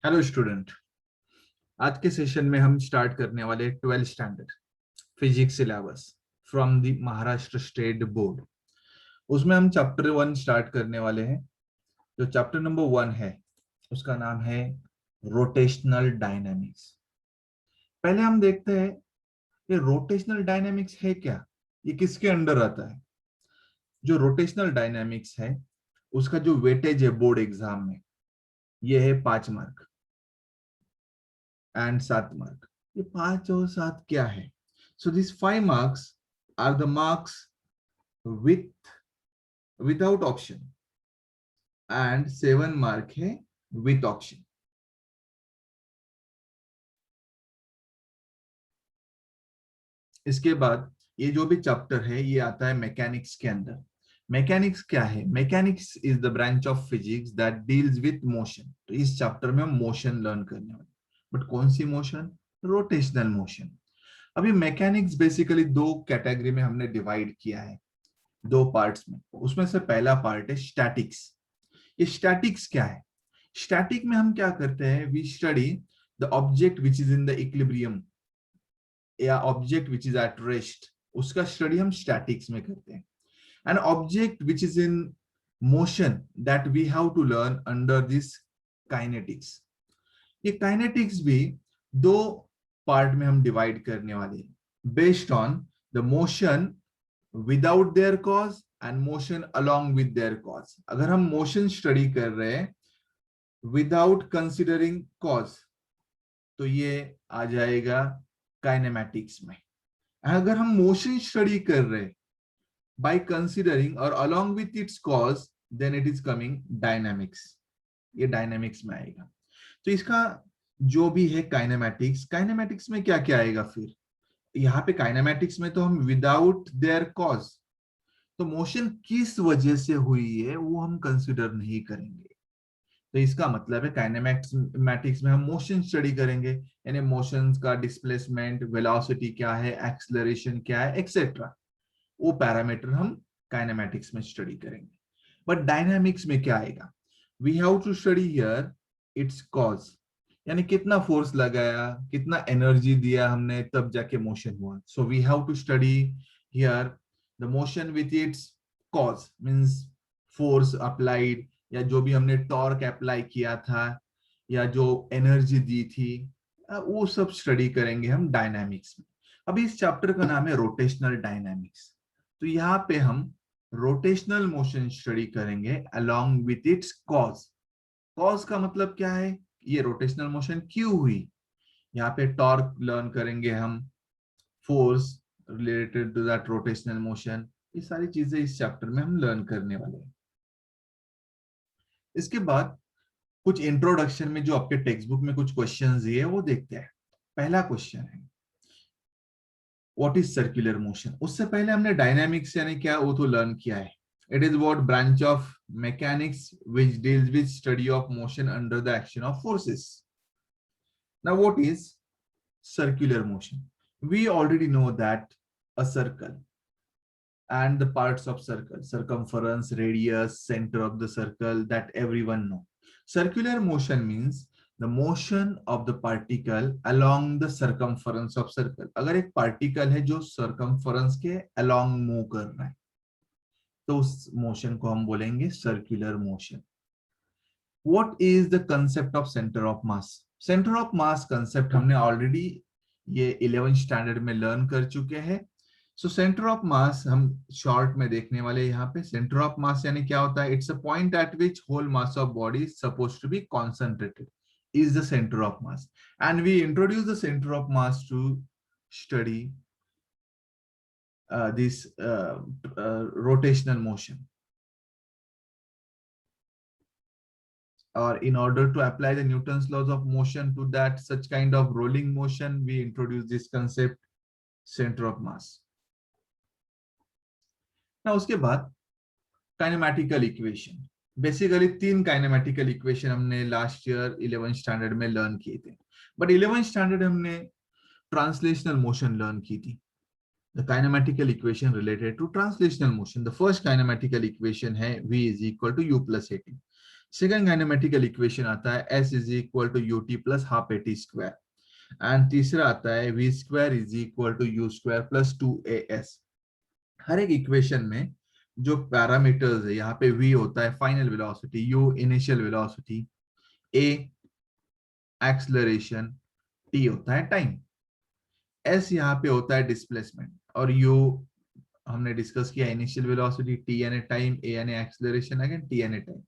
Hello student. आज के session में हम स्टार्ट करने वाले 12th standard physics syllabus from the Maharashtra state board. उसमें हम चैप्टर 1 स्टार्ट करने वाले हैं। जो चैप्टर नंबर 1 है उसका नाम है रोटेशनल डायनामिक्स। पहले हम देखते हैं ये रोटेशनल डायनामिक्स है क्या, ये किसके अंडर आता है। जो रोटेशनल डायनामिक्स है उसका जो वेटेज है बोर्ड एग्जाम में ये है 5 मार्क एंड 7 मार्क। ये 5 और 7 क्या है? So this 5 marks are the marks with without option and 7 mark है विथ ऑप्शन। इसके बाद ये जो भी चैप्टर है ये आता है मैकेनिक्स के अंदर। मैकेनिक्स क्या है? Mechanics is the branch of physics that deals with motion. तो इस चैप्टर में हम मोशन लर्न करने वाले, बट कौन सी मोशन? Rotational motion. अभी मैकेनिक्स बेसिकली दो कैटेगरी में हमने डिवाइड किया है, दो पार्ट्स में। उसमें से पहला पार्ट है स्टैटिक्स। ये स्टैटिक्स क्या है? स्टैटिक में हम क्या करते हैं? We study the object which is in the equilibrium या object which is at rest, उसका स्टडी हम स्टैटिक्स में करते हैं। An object which is in motion that we have to learn under this kinetics. ये काइनेटिक्स भी दो part में हम डिवाइड करने वाले हैं, based on the motion without their cause and motion along with their cause. अगर हम मोशन स्टडी कर रहे हैं विदाउट कंसिडरिंग कॉज तो ये आ जाएगा काइनेमैटिक्स में। अगर हम मोशन स्टडी कर रहे हैं बाय कंसिडरिंग और along with its cause then it is coming dynamics. ये डायनामिक्स में आएगा। तो इसका जो भी है काइनेमैटिक्स, काइनेमैटिक्स में क्या क्या आएगा फिर? यहाँ पे काइनेमैटिक्स में तो हम विदाउट देयर कॉज, तो मोशन किस वजह से हुई है वो हम कंसिडर नहीं करेंगे। तो इसका मतलब है काइनेमैटिक्स में हम मोशन स्टडी करेंगे, यानी मोशन का डिस्प्लेसमेंट, वेलोसिटी क्या है, एक्सेलरेशन क्या है, एक्सेट्रा, वो पैरामीटर हम काइनेमैटिक्स में स्टडी करेंगे। बट डायनामिक्स में क्या आएगा? We have to study here its cause, यानी कितना फोर्स लगाया, कितना एनर्जी दिया हमने, तब जाके मोशन हुआ। So we have to study here the motion with its cause, means force applied, या जो भी हमने टॉर्क अप्लाई किया था, या जो एनर्जी दी थी, वो सब स्टडी करेंगे हम डायनामिक्स में। अभी इस चैप्टर का नाम है रोटेशनल डायनामिक्स। तो यहाँ पे हम रोटेशनल मोशन स्टडी करेंगे along with its cause. Cause का मतलब क्या है? ये रोटेशनल मोशन क्यों हुई। यहाँ पे टॉर्क लर्न करेंगे हम, force related to that rotational motion, ये सारी चीजें इस चैप्टर में हम लर्न करने वाले हैं। इसके बाद कुछ इंट्रोडक्शन में जो आपके टेक्स्ट बुक में कुछ क्वेश्चंस दिए वो देखते हैं। पहला क्वेश्चन है व्हाट इज सर्कुलर मोशन। उससे पहले हमने डायनामिक्स यानी क्या वो तो लर्न किया है। It is what branch of mechanics which deals with study of motion under the action of forces. Now what is circular motion? We already know that a circle and the parts of circle, circumference, radius, center of the circle, that everyone know. Circular motion means the motion of the particle along the circumference of circle. अगर एक particle है जो circumference के along move कर रहा है तो उस motion को हम बोलेंगे circular motion. What is the concept of center of mass? Center of mass concept हमने already ये 11th स्टैंडर्ड में लर्न कर चुके हैं। सो सेंटर ऑफ मास हम शॉर्ट में देखने वाले। यहाँ पे सेंटर ऑफ मास यानी क्या होता है? It's a point at which whole mass of body is supposed to be concentrated, is the centre of mass, and we introduce the centre of mass to study this rotational motion, or in order to apply the Newton's laws of motion to that such kind of rolling motion, we introduce this concept center of mass. Now उसके बाद kinematical equation. Basically 3 kinematical equation हमने last year 11th standard में learn किए थे, but 11th standard हमने translational motion learn की थी। The kinematical equation related to translational motion, the first kinematical equation है v is equal to u plus at। Second kinematical equation आता है s is equal to u t plus half a t square, and तीसरा आता है v square is equal to u square plus 2as। हर एक equation में जो parameters है, यहाँ पे v होता है final velocity, u initial velocity, a acceleration, t होता है टाइम, s यहाँ पे होता है डिस्प्लेसमेंट, और u हमने डिस्कस किया इनिशियल वेलोसिटी, t यानी टाइम, a यानी एक्सलरेशन, अगेन t यानी टाइम।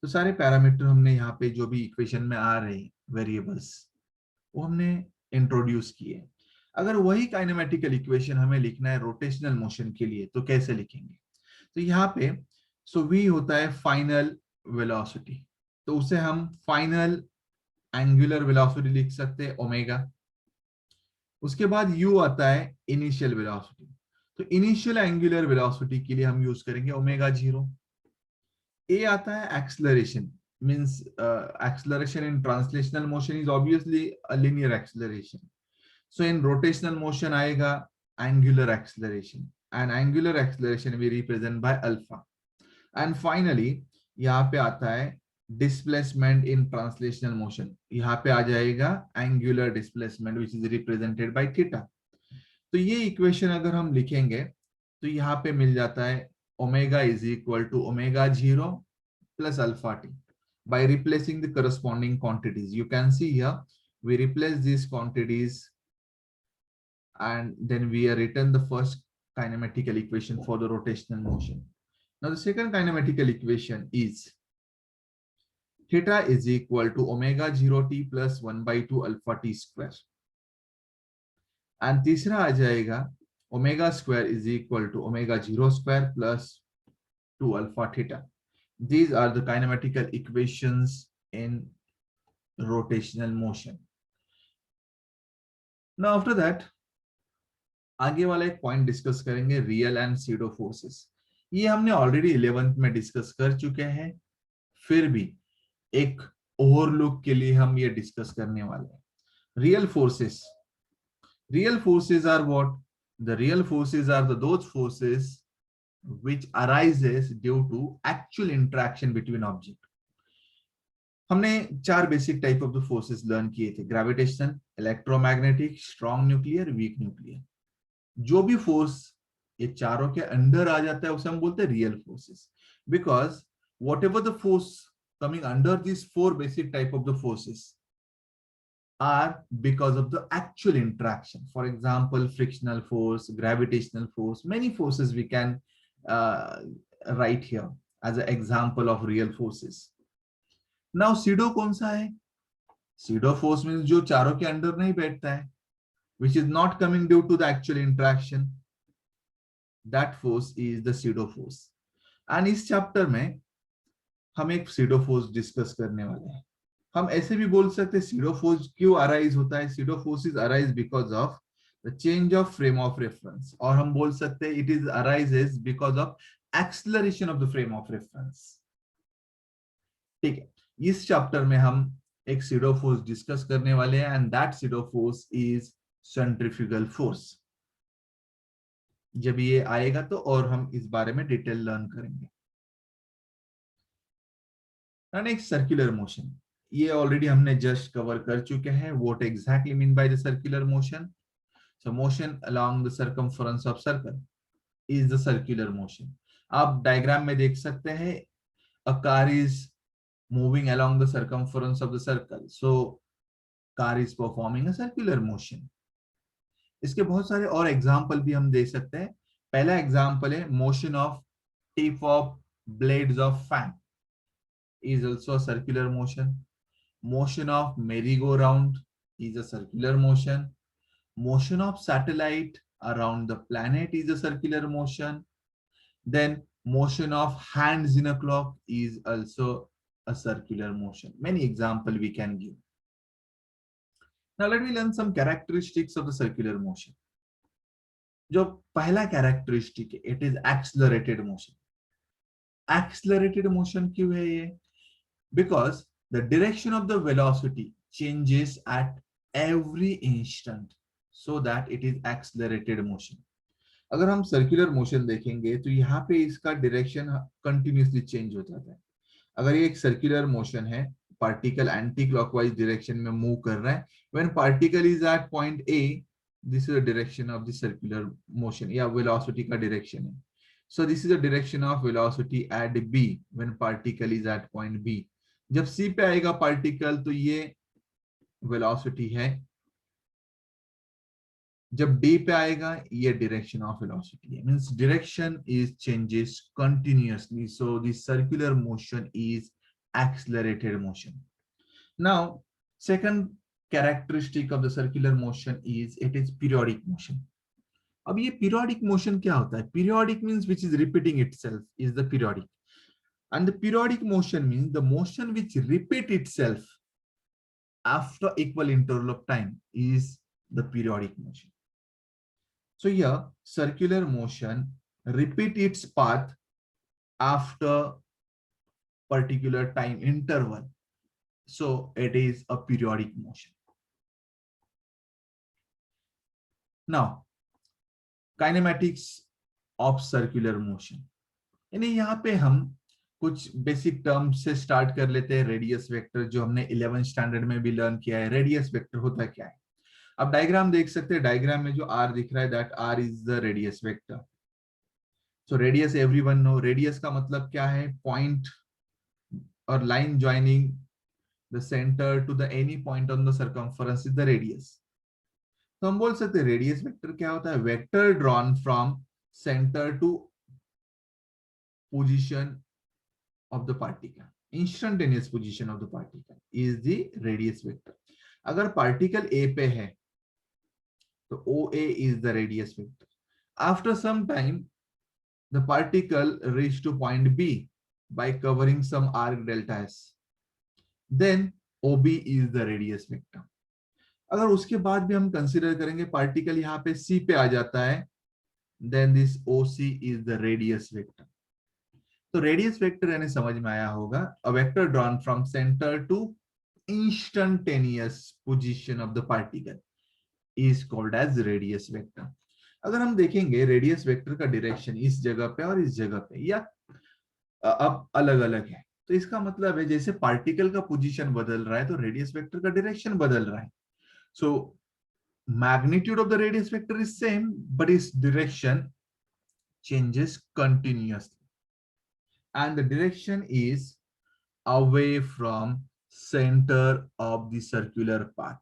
तो सारे पैरामीटर हमने यहाँ पे जो भी इक्वेशन में आ रहे हैं वेरिएबल्स, वो हमने इंट्रोड्यूस किए। अगर वही काइनेमेटिकल इक्वेशन हमें लिखना है रोटेशनल मोशन के लिए तो कैसे लिखेंगे? तो यहाँ पे v होता है फाइनल वेलोसिटी, तो उसे हम फाइनल एंगुलर वेलोसिटी लिख सकते हैं ओमेगा। उसके बाद u आता है इनिशियल वेलोसिटी, तो इनिशियल एंगुलर वेलोसिटी के लिए हम यूज करेंगे ओमेगा 0। a आता है acceleration, means acceleration in translational motion is obviously a linear acceleration. So in rotational motion आएगा angular acceleration, and angular acceleration we represent by alpha. And finally यहाँ पे आता है displacement in translational motion, यहाँ पे आ जाएगा angular displacement which is represented by theta. तो ये इक्वेशन अगर हम लिखेंगे तो यहाँ पे मिल जाता है omega is equal to omega 0 plus alpha t by replacing the corresponding quantities. You can see here we replace these quantities and then we are written the first kinematical equation for the rotational motion. Now the second kinematical equation is theta is equal to omega 0 t plus 1 by 2 alpha t square, and तीसरा आ जाएगा omega square is equal to omega 0 square plus 2 alpha theta. These are the kinematical equations in rotational motion. Now after that आगे वाला एक point discuss करेंगे real and SIDO forces. ये हमने already 11th में discuss कर चुके हैं, फिर भी एक ओवरलुक के लिए हम ये डिस्कस करने वाले हैं। Real forces are what? The real forces are those forces which arises due to actual interaction between object. हमने 4 basic type of the forces learn किए थे, gravitational, electromagnetic, strong nuclear, weak nuclear. जो भी force ये चारों के under आ जाता है उसे हम बोलते हैं real forces, because what ever the force coming under this 4 basic type of the forces are because of the actual interaction. For example, frictional force, gravitational force, many forces we can write here as an example of real forces. Now pseudo कौन सा है? Pseudo force means जो चारों के under नहीं बैठता है, which is not coming due to the actual interaction. That force is the pseudo force. And इस चैप्टर में हम एक pseudo force डिस्कस करने वाले हैं। हम ऐसे भी बोल सकते हैं pseudo force क्यों अराइज होता है? pseudo forces arise because of the change of frame of reference, और हम बोल सकते हैं it is arises because of acceleration of the frame of reference. ठीक है, इस चैप्टर में हम एक pseudo force डिस्कस करने वाले हैं, and that pseudo force is centrifugal force. जब ये आएगा तो और हम इस बारे में डिटेल लर्न करेंगे। नेक्स्ट सर्कुलर मोशन, ये ऑलरेडी हमने जस्ट कवर कर चुके हैं। What exactly mean by the circular motion? So motion along the circumference of circle is the circular motion. आप डायग्राम में देख सकते हैं, a car is moving along the circumference of the circle, so car is performing a circular motion. इसके बहुत सारे और example भी हम दे सकते हैं। पहला एग्जाम्पल है motion of tip of blades of fan is also a circular motion. Motion of merry-go-round is a circular motion. Motion of satellite around the planet is a circular motion. Then motion of hands in a clock is also a circular motion. Many examples we can give. Now let me learn some characteristics of the circular motion. जो पहला characteristic है, it is accelerated motion. Accelerated motion क्यों है ये? Because the direction of the velocity changes at every instant, so that it is accelerated motion. अगर हम circular motion देखेंगे तो यहाँ पे इसका डायरेक्शन कंटिन्यूसली चेंज हो जाता है। अगर ये एक सर्कुलर मोशन है, पार्टिकल एंटी क्लॉकवाइज डायरेक्शन में मूव कर रहा है, when particle is at point A, this is the direction of the circular motion या वेलोसिटी का डायरेक्शन है. So this is the direction of velocity at B when particle is at point B. जब C पे आएगा particle तो ये velocity है, जब डी पे आएगा ये डायरेक्शन ऑफ वेलोसिटी है. Means direction is changes continuously, so the circular motion is accelerated motion. Now, second characteristic of the circular motion is it is periodic motion. अब ये periodic motion क्या होता है? Periodic means which is repeating itself is the periodic. And the periodic motion means the motion which repeat itself after equal interval of time is the periodic motion. So here, circular motion repeat its path after particular time interval. So it is a periodic motion. Now, kinematics of circular motion. यानी यहाँ पे हम कुछ basic term से start कर लेते हैं. Radius vector जो हमने 11th स्टैंडर्ड में भी लर्न किया है. रेडियस वेक्टर होता क्या है? अब डायग्राम देख सकते हैं. डायग्राम में जो आर दिख रहा है, that r is the radius vector. So radius everyone know. Radius का मतलब क्या है? पॉइंट और line joining the center to the any point on the circumference is the radius. तो हम बोल सकते हैं रेडियस वेक्टर क्या होता है? Vector drawn from centre to position of the particle, instantaneous position of the particle is the radius vector. अगर particle A पे है तो O A is the radius vector. After some time the particle reach to point B by covering some arc delta s, then OB is the radius vector. अगर उसके बाद भी हम consider करेंगे पार्टिकल यहाँ पे C पे आ जाता है, then this OC is the radius vector. तो रेडियस वेक्टर यानी समझ में आया होगा, a vector drawn from center to instantaneous position of the particle is called as radius vector. अगर हम देखेंगे रेडियस वेक्टर का डायरेक्शन इस जगह पे और इस जगह पे या अब अलग अलग है, तो इसका मतलब है जैसे पार्टिकल का पोजीशन बदल रहा है तो रेडियस वेक्टर का डायरेक्शन बदल रहा है. So magnitude of the radius vector is same but its direction changes continuously and the direction is away from centre of the circular path.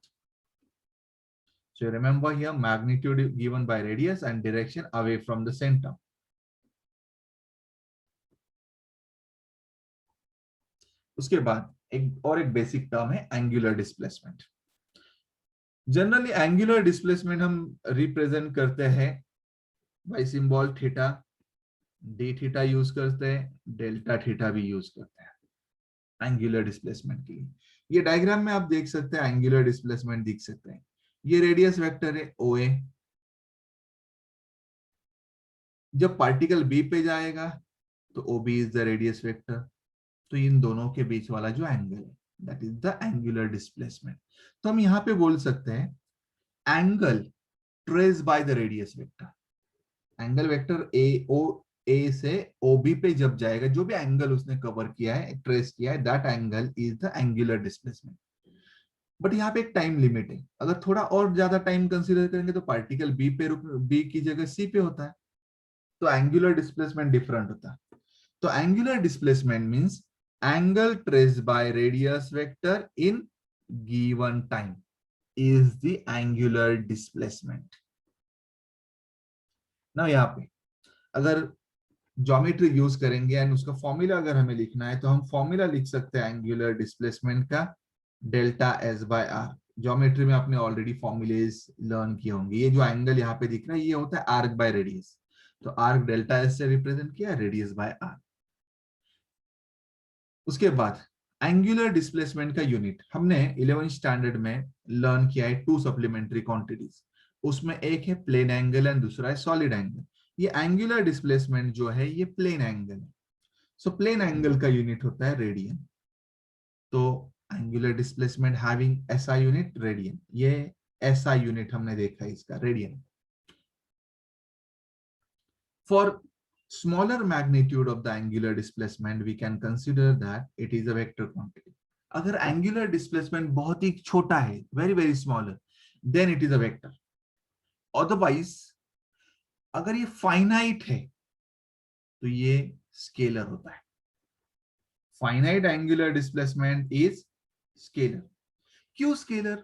So remember here magnitude given by radius and direction away from the center. उसके बाद एक basic term है angular displacement. Generally angular displacement हम represent करते हैं bye symbol theta. D theta use करते हैं, delta theta भी यूज करते हैं एंगुलर डिस्प्लेसमेंट के लिए. ये डायग्राम में आप देख सकते हैं एंगुलर डिस्प्लेसमेंट दिख सकते हैं. ये रेडियस वेक्टर है OA. जब पार्टिकल बी पे जाएगा तो OB is the radius vector. तो इन दोनों के बीच वाला जो एंगल है that is the angular displacement. तो हम यहाँ पे बोल सकते हैं angle trace by the radius vector. Angle vector A से OB पे जब जाएगा, जो भी एंगल उसने कवर किया है, ट्रेस किया है, that angle is the angular displacement. But यहाँ पे एक टाइम लिमिट है. अगर थोड़ा और ज्यादा टाइम कंसीडर करेंगे तो पार्टिकल बी की जगह सी पे होता है, तो एंगुलर डिस्प्लेसमेंट डिफरेंट होता है. तो angular displacement means angle traced by radius vector in given time is the angular displacement. Now यहाँ पे अगर ज्योमेट्री यूज करेंगे एंड उसका फॉर्मूला अगर हमें लिखना है तो हम फॉर्मूला लिख सकते हैं एंगुलर डिस्प्लेसमेंट का delta s by r. Geometry में आपने ऑलरेडी फॉर्मूलेज लर्न किए होंगे. ये जो एंगल यहाँ पे दिख रहा है ये होता है आर्क बाय रेडियस. तो आर्क डेल्टा एस से रिप्रेजेंट किया, रेडियस बाय आर. उसके बाद एंगुलर डिस्प्लेसमेंट का यूनिट हमने 11th स्टैंडर्ड में लर्न किया है. 2 सप्लीमेंट्री क्वांटिटीज, उसमें एक है प्लेन एंगल एंड दूसरा है सॉलिड एंगल. ये एंगुलर डिस्प्लेसमेंट जो है ये प्लेन एंगल है. सो प्लेन एंगल का यूनिट होता है रेडियन. तो angular displacement having SI unit radian. ये एसआई यूनिट हमने देखा है इसका radian. For smaller magnitude of the angular displacement, we can consider that it is a vector quantity. अगर angular displacement बहुत ही छोटा है, very very smaller, then it is a vector. Otherwise, अगर ये finite है, तो ये scalar होता है. Finite angular displacement is scalar. क्यों scalar?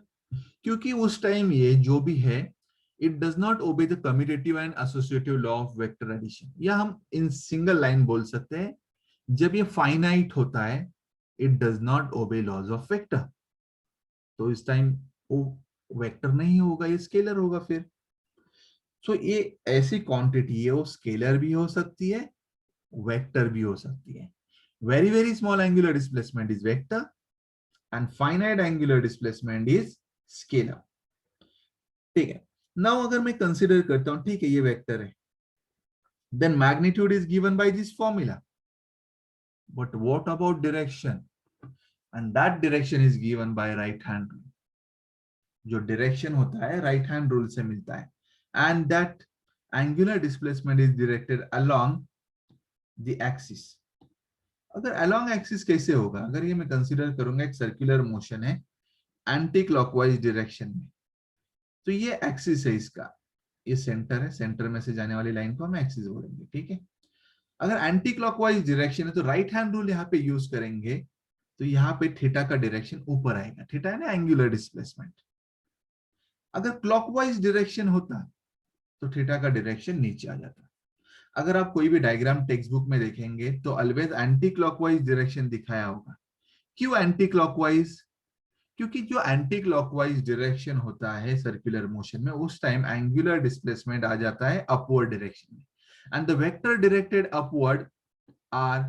क्योंकि उस टाइम ये जो भी है, it does not obey the commutative and associative law of vector addition. या हम in single line बोल सकते हैं, जब ये finite होता है, it does not obey laws of vector. तो इस टाइम वो वेक्टर नहीं होगा, ये स्केलर होगा फिर. सो ये ऐसी क्वांटिटी है, वो स्केलर भी हो सकती है, वेक्टर भी हो सकती है. Very very small angular displacement is vector and finite angular displacement is scalar. ठीक है. नाउ अगर मैं कंसिडर करता हूं, ठीक है, ये वेक्टर है, then magnitude is given by this formula. But what about direction? And that direction is given by right hand rule. जो डायरेक्शन होता है राइट हैंड रूल से मिलता है. And that angular displacement is directed along the axis. अगर along axis कैसे होगा? अगर ये मैं कंसीडर करूंगा एक सर्कुलर मोशन है एंटी क्लॉकवाइज डायरेक्शन में, तो ये एक्सिस है इसका, ये सेंटर है, सेंटर में से जाने वाली लाइन को हम एक्सिस बोलेंगे. ठीक है. अगर एंटी क्लॉकवाइज डायरेक्शन है तो राइट हैंड रूल यहाँ पे यूज करेंगे, तो यहाँ पे थीटा का डायरेक्शन ऊपर आएगा. थीटा है ना एंगुलर डिस्प्लेसमेंट. अगर क्लॉकवाइज डायरेक्शन होता तो थीटा का डायरेक्शन नीचे आ जाता. अगर आप कोई भी डायग्राम टेक्स्ट बुक में देखेंगे तो ऑलवेज एंटी क्लॉकवाइज डायरेक्शन दिखाया होगा. क्यों एंटी क्लॉकवाइज? क्योंकि जो एंटी क्लॉकवाइज डायरेक्शन होता है सर्कुलर मोशन में, उस टाइम एंगुलर डिस्प्लेसमेंट आ जाता है अपवर्ड डायरेक्शन में. And the vector directed upward are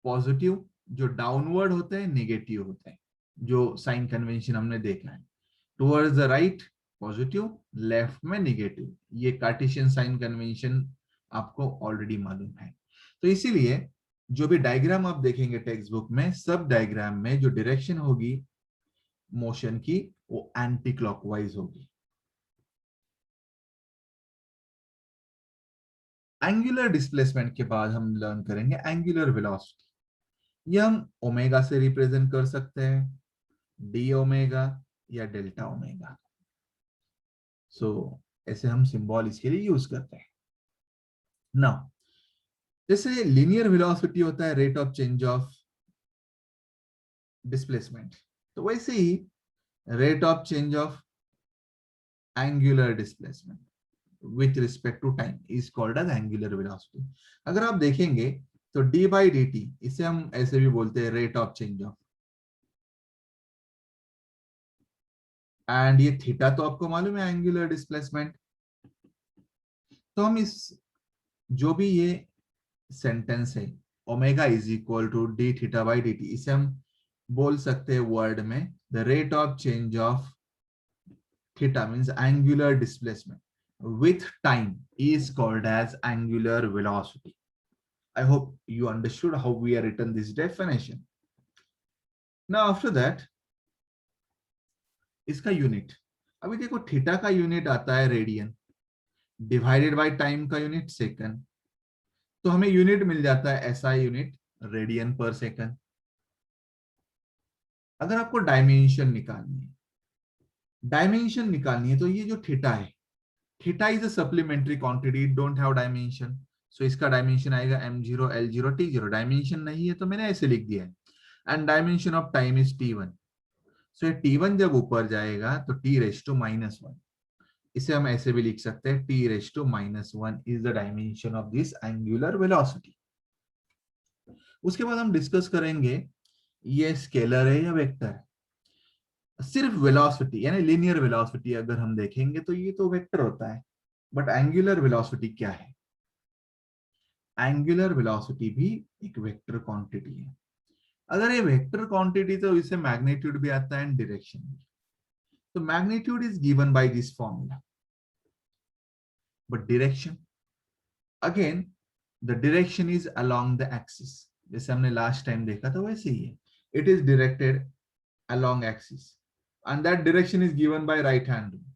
positive, जो डाउनवर्ड होते हैं नेगेटिव होते हैं, जो साइन कन्वेंशन हमने देखा है. Towards the right positive, left में नेगेटिव. ये कार्टेशियन साइन कन्वेंशन आपको ऑलरेडी मालूम है. तो इसीलिए जो भी डायग्राम आप देखेंगे टेक्स्ट बुक में, सब डायग्राम में जो डायरेक्शन होगी मोशन की, वो एंटी क्लॉकवाइज होगी. एंगुलर डिस्प्लेसमेंट के बाद हम लर्न करेंगे एंगुलर वेलोसिटी. ये हम ओमेगा से रिप्रेजेंट कर सकते हैं, डी ओमेगा या डेल्टा ओमेगा. सो ऐसे हम सिंबल इसके लिए यूज करते हैं. नाउ जैसे लीनियर वेलोसिटी होता है rate of change of displacement, तो वैसे ही rate of change of angular displacement with respect to time is called as angular velocity. अगर आप देखेंगे तो डी बाई डी टी, इसे हम ऐसे भी बोलते हैं rate of change of. And ये थीटा तो आपको मालूम है एंगुलर डिस्प्लेसमेंट. तो हम इस जो भी ये सेंटेंस है omega is equal to d theta by d t, इसे हम बोल सकते हैं वर्ड में the rate of change of theta means angular displacement with time is called as angular velocity. I hope you understood how we are written this definition. Now after that, इसका unit, अभी देखो theta का unit आता है radian, divided by time का unit second. तो हमें unit मिल जाता है SI unit, radian per second. अगर आपको डायमेंशन निकालनी है तो ये जो थीटा है, theta is a supplementary quantity, don't have dimension. So इसका डायमेंशन आएगा m0 l0 t0. डायमेंशन नहीं है तो मैंने ऐसे लिख दिया है. And dimension of time is t1. सो ये t1 जब ऊपर जाएगा तो t⁻⁻1. इसे हम ऐसे भी लिख सकते हैं t⁻⁻1 is the dimension of this angular velocity. उसके बाद हम डिस्कस करेंगे ये स्केलर है या वेक्टर है. सिर्फ वेलोसिटी यानी लीनियर वेलोसिटी अगर हम देखेंगे तो ये तो वेक्टर होता है, बट एंगुलर वेलोसिटी क्या है? एंगुलर वेलोसिटी भी एक वेक्टर क्वांटिटी है. अगर ये वेक्टर क्वांटिटी तो इसे मैग्नीट्यूड भी आता है एंड डायरेक्शन भी. तो magnitude is given by this formula, but direction again the direction is along the axis. जैसे हमने लास्ट टाइम देखा था वैसे ही है, it is directed along axis and that direction is given by right hand rule.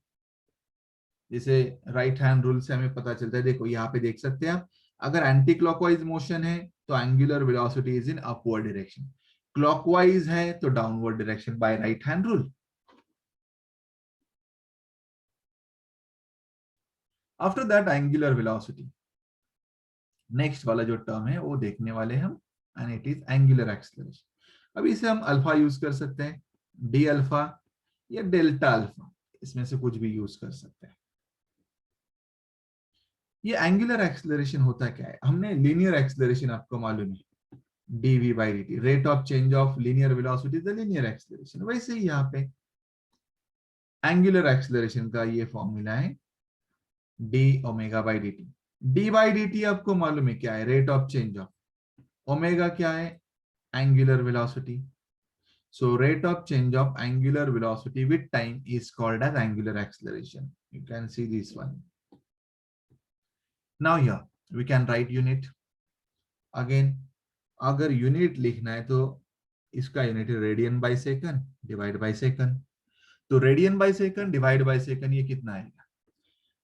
जैसे right hand rule से हमें पता चलता है, देखो यहाँ पे देख सकते हैं आप, अगर एंटी क्लॉकवाइज मोशन है तो angular velocity is in upward direction, clockwise है तो downward direction by right hand rule. After that angular velocity, next वाला जो टर्म है वो देखने वाले हम, and it is angular acceleration. अब इसे हम अल्फा यूज कर सकते हैं, डी अल्फा या डेल्टा अल्फा, इसमें से कुछ भी यूज कर सकते हैं। ये एंगुलर एक्सेलरेशन होता क्या है, हमने लीनियर एक्सेलरेशन आपको मालूम है, dv by dt, rate of change of linear velocity the linear acceleration. वैसे ही यहाँ पे एंगुलर एक्सेलरेशन का ये फॉर्मूला है d omega by dt। d by dt आपको मालूम है क्या है, rate of change of, omega क्या है, angular velocity. So rate of change of angular velocity with time is called as angular acceleration. You can see this one. Now here we can write unit. Again, अगर unit लिखना है तो इसका unit radian by second divide by second. तो radian by second divide by second ये कितना आएगा,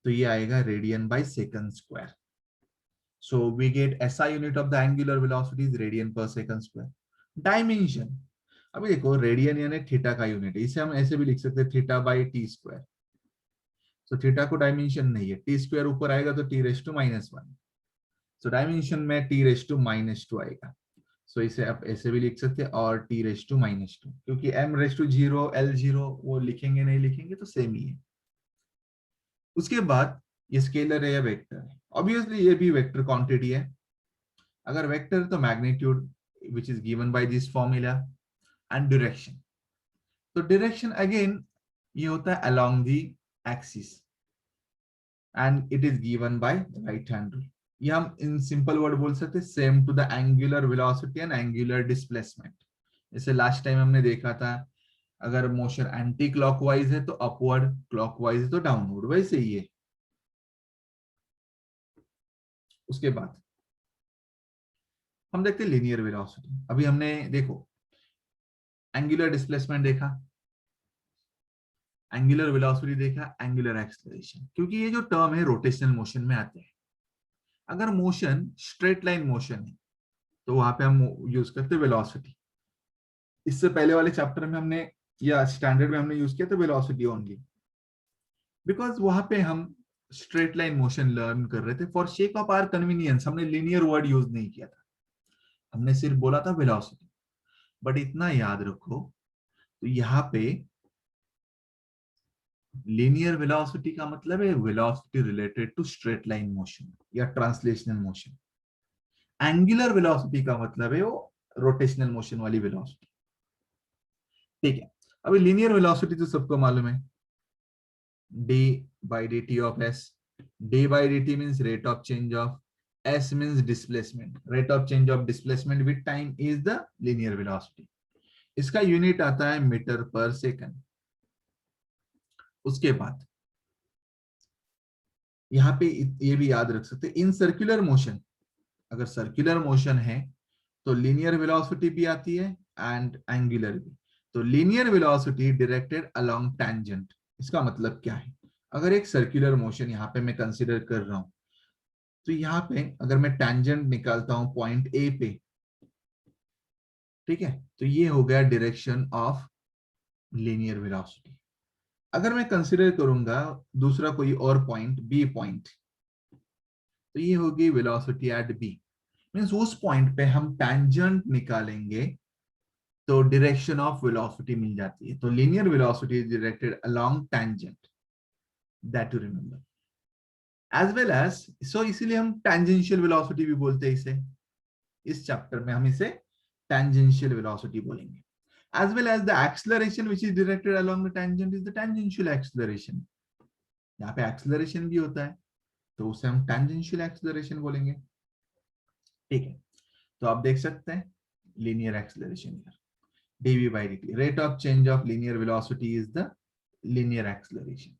तो ये आएगा radian by second square. So we get SI unit of the angular velocity is radian per second square. Dimension, अभी देखो radian यानी थीटा का यूनिट है, इसे हम ऐसे भी लिख सकते हैं theta by t square. So theta को डायमेंशन नहीं है, टी स्क्वायर ऊपर आएगा तो t raise to minus one, so dimension में t raise to minus two आएगा। सो इसे आप ऐसे भी लिख सकते हैं और t raise to minus two, क्योंकि M raise to zero L zero वो लिखेंगे नहीं लिखेंगे तो सेम ही है। उसके बाद ये स्केलर है या वेक्टर है, ऑब्वियसली ये भी वेक्टर क्वांटिटी है। अगर वेक्टर तो magnitude which is given by this formula, and direction, तो डायरेक्शन अगेन ये होता है along the axis and it is given by right hand rule. ये हम इन सिंपल वर्ड बोल सकते हैं same to the angular velocity and angular displacement. जैसे लास्ट टाइम हमने देखा था, अगर मोशन एंटी क्लॉकवाइज है तो अपवर्ड, क्लॉकवाइज है तो डाउनवर्ड, वैसे ही है। उसके बाद हम देखते हैं लीनियर वेलोसिटी। अभी हमने देखो एंगुलर डिस्प्लेसमेंट देखा, एंगुलर वेलोसिटी देखा, एंगुलर एक्सेलरेशन, क्योंकि ये जो टर्म है रोटेशनल मोशन में आते हैं। अगर मोशन स्ट्रेट लाइन मोशन है तो वहां पे हम यूज करते हैं वेलोसिटी। इससे पहले वाले चैप्टर में हमने या स्टैंडर्ड में हमने यूज किया था वेलोसिटी ओनली, बिकॉज वहां पे हम स्ट्रेट लाइन मोशन लर्न कर रहे थे। For sake of our convenience हमने लीनियर वर्ड यूज नहीं किया था, हमने सिर्फ बोला था वेलोसिटी। बट इतना याद रखो, तो यहाँ पे लीनियर वेलोसिटी का मतलब है velocity related to straight line motion या ट्रांसलेशनल मोशन। एंगुलर वेलोसिटी का मतलब है वो रोटेशनल मोशन वाली वेलोसिटी। ठीक है, अभी लीनियर वेलोसिटी तो सबको मालूम है, d by dt of s। d by dt means rate of change of, s means displacement, rate of change of displacement with time is the linear velocity। इसका unit आता है मीटर पर second. उसके बाद यहाँ पे ये भी याद रख सकते इन सर्कुलर मोशन, अगर सर्कुलर मोशन है तो लीनियर वेलोसिटी भी आती है एंड एंगुलर भी। तो linear velocity directed along tangent, इसका मतलब क्या है, अगर एक सर्कुलर मोशन यहाँ पे मैं कंसिडर कर रहा हूं, तो यहाँ पे अगर मैं टैंजेंट निकालता हूं पॉइंट ए पे, ठीक है, तो ये हो गया डायरेक्शन ऑफ लीनियर वेलोसिटी। अगर मैं कंसिडर करूंगा दूसरा कोई और पॉइंट बी पॉइंट, तो ये होगी वेलोसिटी एट बी, मींस उस पॉइंट पे हम टैंजेंट निकालेंगे तो डायरेक्शन ऑफ वेलोसिटी मिल जाती है। तो linear velocity is directed along tangent, that to remember as well as. So इसीलिए हम टैंजेंशियल वेलोसिटी भी बोलते हैं इसे, इस चैप्टर में हम इसे टैंजेंशियल वेलोसिटी बोलेंगे। as well as the acceleration which is directed along the tangent is the tangential acceleration। यहाँ पे acceleration भी होता है तो उसे हम tangential acceleration बोलेंगे। ठीक है, तो आप देख सकते हैं linear acceleration here, dv by dt, rate of change of linear velocity is the linear acceleration।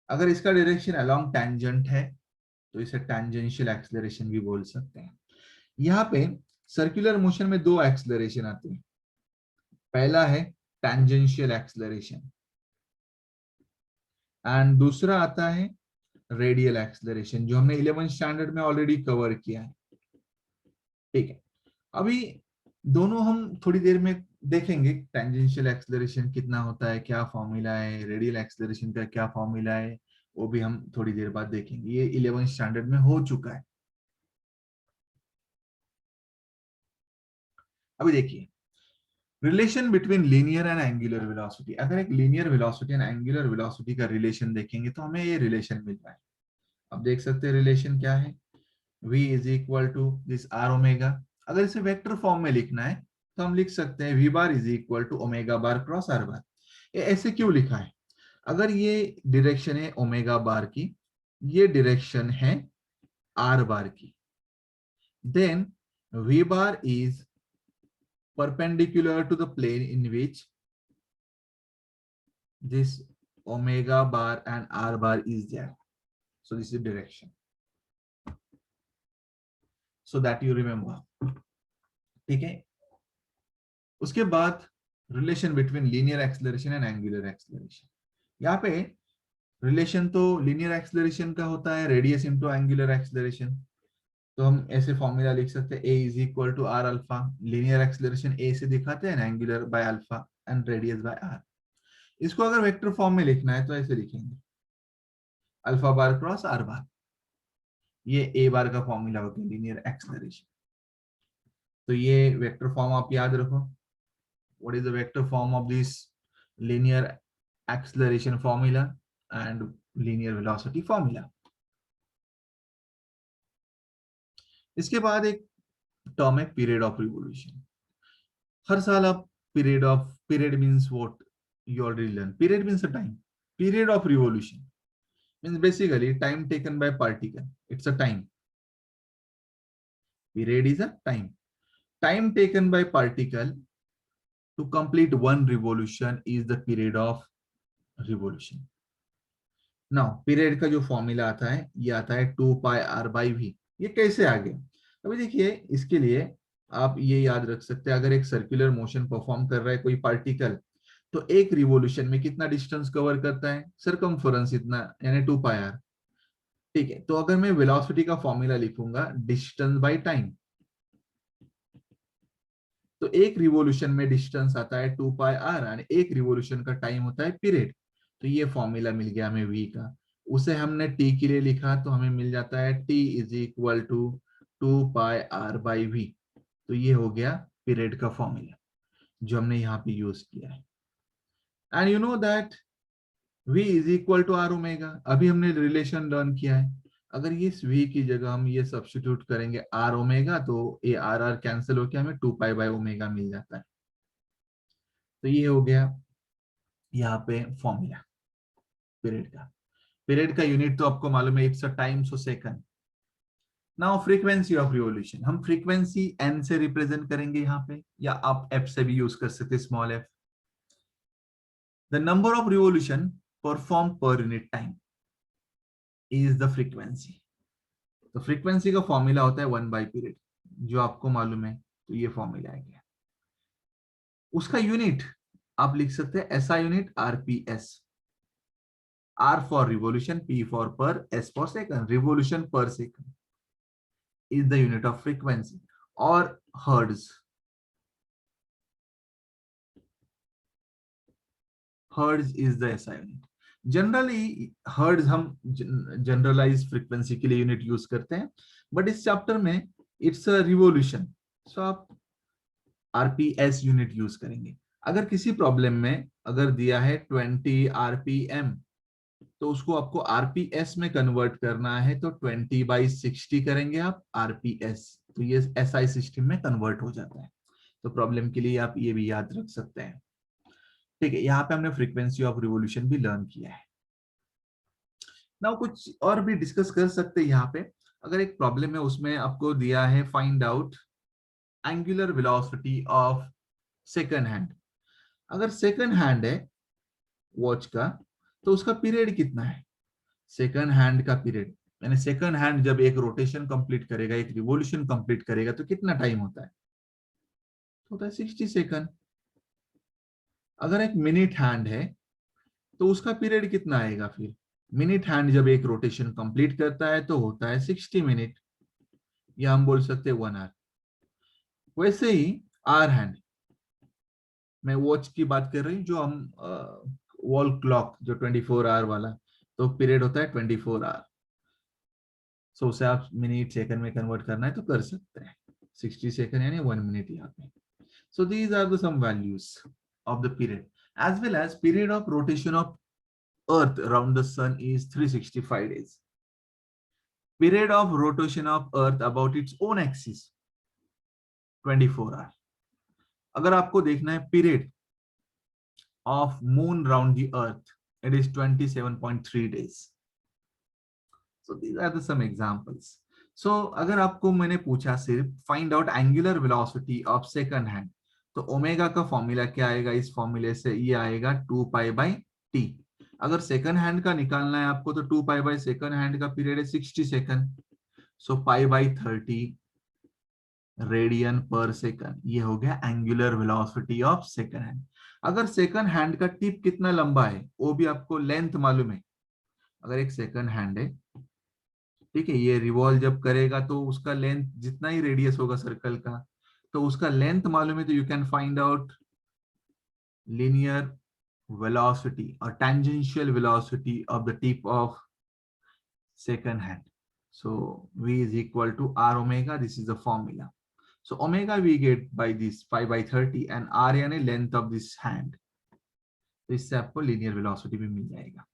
अगर इसका डायरेक्शन along tangent है तो इसे tangential acceleration भी बोल सकते हैं। यहाँ पे सर्कुलर मोशन में दो एक्सेलरेशन आते हैं, पहला है tangential acceleration एंड दूसरा आता है रेडियल एक्सेलरेशन, जो हमने 11th स्टैंडर्ड में ऑलरेडी कवर किया है। ठीक है, अभी दोनों हम थोड़ी देर में देखेंगे। टेंजेंशियल एक्सेलरेशन कितना होता है, क्या फॉर्मूला है, रेडियल एक्सेलरेशन का क्या फॉर्मूला है, वो भी हम थोड़ी देर बाद देखेंगे। ये 11th स्टैंडर्ड में हो चुका है। अभी देखिए, relation between linear and angular velocity. अगर एक linear velocity and angular velocity का रिलेशन देखेंगे तो हमें ये रिलेशन मिल रहा है। अब देख सकते हैं रिलेशन क्या है, v is equal to this r omega. अगर इसे वेक्टर फॉर्म में लिखना है तो हम लिख सकते हैं v bar is equal to omega bar cross r bar. ये ऐसे क्यों लिखा है, अगर ये डायरेक्शन है ओमेगा बार की, ये डायरेक्शन है आर बार की, then v bar is perpendicular to the plane in which this omega bar and r bar is there. So this is direction. So that you remember. ठीक है, उसके बाद relation between linear acceleration and angular acceleration. यहाँ पे relation तो linear acceleration का होता है रेडियस इंटू एंगुलर एक्सेलरेशन। तो हम ऐसे फॉर्मूला लिख सकते हैं a is equal to r alpha. Linear acceleration a से दिखाते हैं, angular by alpha and radius by r. इसको अगर वेक्टर फॉर्म में लिखना है तो ऐसे लिखेंगे, alpha bar cross r bar. ये ए बार का फॉर्मूला होता है लीनियर एक्सेलरेशन। तो ये वेक्टर फॉर्म आप याद रखो। What is the vector form of this linear acceleration formula and linear velocity formula. इसके बाद एक टर्म है पीरियड ऑफ रिवॉल्यूशन। हर साल आप period means what you already learn. Period means a time. Period of revolution means basically time taken by particle. It's a time. Period is a time. Time taken by particle to complete one revolution is the period of revolution. Now, period का जो formula आता है ये आता है 2πr/v। ये कैसे आ गया, अभी देखिए इसके लिए आप ये याद रख सकते हैं, अगर एक सर्कुलर मोशन परफॉर्म कर रहा है कोई पार्टिकल, तो एक रिवॉल्यूशन में कितना डिस्टेंस कवर करता है, सरकमफेरेंस इतना, यानी 2πr। ठीक है, तो अगर मैं वेलोसिटी का फॉर्मूला लिखूंगा डिस्टेंस बाय टाइम, तो एक रिवॉल्यूशन में डिस्टेंस आता है 2πr और एक रिवॉल्यूशन का टाइम होता है पीरियड। तो ये फॉर्मूला मिल गया हमें v का, उसे हमने t के लिए लिखा तो हमें मिल जाता है t is equal to 2πr/v। तो ये हो गया पीरियड का फॉर्मूला जो हमने यहाँ पे यूज किया है। And you know that v is equal to r omega. अभी हमने रिलेशन लर्न किया है, अगर ये v की जगह हम ये सब्स्टिट्यूट करेंगे आर ओमेगा, तो ये आर आर कैंसिल होकर हमें 2π/ओमेगा मिल जाता है। तो ये हो गया यहाँ पे फॉर्मूला पीरियड का। पीरियड का यूनिट तो आपको मालूम है, it's a time, so second. Now frequency of revolution, हम फ्रीक्वेंसी n से रिप्रेजेंट करेंगे यहाँ पे, या आप f से भी यूज कर सकते, small f। The number of revolution perform per unit time is the frequency. तो फ्रीक्वेंसी का फॉर्मूला होता है 1/पीरियड, जो आपको मालूम है, तो ये फॉर्मूला है गया। उसका यूनिट आप लिख सकते हैं SI unit RPS. R for revolution, P for per, S for second. Revolution per second is the unit of frequency, or hertz. Hertz is the SI unit. Generally hertz हम generalise frequency के लिए unit use करते हैं, but इस chapter में it's a revolution, सो आप RPS unit use करेंगे। अगर किसी प्रॉब्लम में अगर दिया है 20 आरपीएम, तो उसको आपको आरपीएस में कन्वर्ट करना है, तो 20/60 करेंगे आप आरपीएस, तो ये एसआई सिस्टम में कन्वर्ट हो जाता है। तो प्रॉब्लम के लिए आप ये भी याद रख सकते हैं। ठीक है, यहाँ पे हमने फ्रीक्वेंसी ऑफ रिवॉल्यूशन भी लर्न किया है। ना कुछ और भी डिस्कस कर सकते हैं यहाँ पे। अगर एक प्रॉब्लम है उसमें आपको दिया है find out angular velocity of second hand. अगर सेकंड हैंड है वॉच का, तो उसका पीरियड कितना है, सेकंड हैंड का पीरियड, यानी सेकंड हैंड जब एक रोटेशन कंप्लीट करेगा, एक रिवॉल्यूशन कंप्लीट करेगा, तो कितना टाइम होता है, होता है 60 सेकंड। अगर एक मिनट हैंड है तो उसका पीरियड कितना आएगा फिर, मिनट हैंड जब एक रोटेशन कंप्लीट करता है तो होता है 60 मिनट, या हम बोल सकते हैं 1 आवर। वैसे ही आवर हैंड, मैं वॉच की बात कर रही हूँ, जो हम वॉल क्लॉक जो 24 आवर वाला, तो पीरियड होता है 24 आवर। सो उसे आप मिनट सेकंड में कन्वर्ट करना है तो कर सकते हैं, 60 सेकंड यानी 1 मिनट यहाँ पे। So these are the some values of the period, as well as period of rotation of earth around the sun is 365 days. Period of rotation of earth about its own axis 24 hours. अगर आपको देखना है period of moon round the earth, it is 27.3 days. So these are the some examples. So अगर आपको मैंने पूछा सिर्फ find out angular velocity of second hand, तो ओमेगा का फॉर्मूला क्या आएगा? इस फॉर्मूले से ये आएगा 2π/t। अगर सेकंड हैंड का निकालना है आपको, तो 2π सेकंड हैंड का पीरियड है 60 सेकंड, सो π/30 रेडियन पर सेकंड, ये हो गया angular velocity of second hand. अगर सेकंड हैंड का टिप कितना लंबा है वो भी आपको लेंथ मालूम है, अगर एक सेकंड हैंड है, ठीक है, ये रिवॉल्व जब करेगा तो उसका लेंथ जितना ही रेडियस होगा सर्कल का, तो उसका लेंथ मालूम है, तो you can find out linear velocity or tangential velocity of the tip of second hand. So v is equal to r omega, this is the formula. So omega we get by this π/30 and r यानी length of this hand, तो इससे आपको linear velocity भी मिल जाएगा।